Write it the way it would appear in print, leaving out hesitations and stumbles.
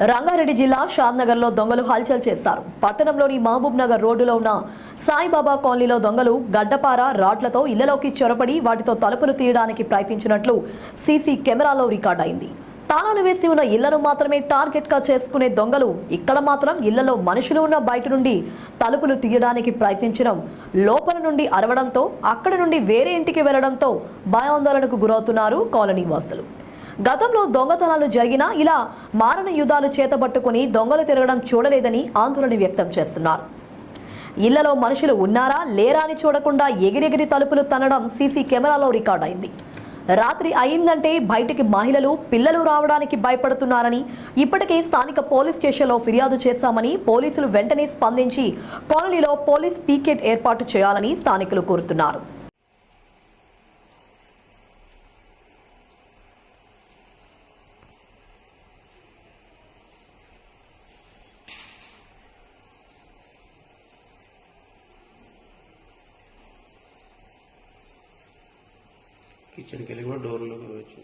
రంగారెడ్డి జిల్లా షాద్నగర్లో దొంగలు హల్చల్ చేశారు. పట్టణంలోని మహబూబ్ నగర్ రోడ్డులో ఉన్న సాయిబాబా కాలనీలో దొంగలు గడ్డపార రాడ్లతో ఇళ్లలోకి చొరబడి వాటితో తలుపులు తీయడానికి ప్రయత్నించినట్లు సీసీ కెమెరాలో రికార్డైంది. తాళాలు వేసి ఉన్న ఇళ్లను మాత్రమే టార్గెట్గా చేసుకునే దొంగలు ఇక్కడ మాత్రం ఇళ్లలో మనుషులు ఉన్న బయట నుండి తలుపులు తీయడానికి ప్రయత్నించడం, లోపల నుండి అరవడంతో అక్కడి నుండి వేరే ఇంటికి వెళ్లడంతో భయాందోళనకు గురవుతున్నారు కాలనీ వాసులు. గతంలో దొంగతనాలు జరిగినా ఇలా మారణ యుద్ధాలు చేతబట్టుకుని దొంగలు తిరగడం చూడలేదని ఆందోళన వ్యక్తం చేస్తున్నారు. ఇళ్లలో మనుషులు ఉన్నారా లేరా అని చూడకుండా ఎగిరెగిరి తలుపులు తన్నడం సీసీ కెమెరాలో రికార్డైంది. రాత్రి అయిందంటే బయటికి మహిళలు పిల్లలు రావడానికి భయపడుతున్నారని, ఇప్పటికే స్థానిక పోలీస్ స్టేషన్లో ఫిర్యాదు చేశామని, పోలీసులు వెంటనే స్పందించి కాలనీలో పోలీస్ పీకెట్ ఏర్పాటు చేయాలని స్థానికులు కోరుతున్నారు. కిచెన్కి వెళ్ళి కూడా డోర్లోకి వచ్చి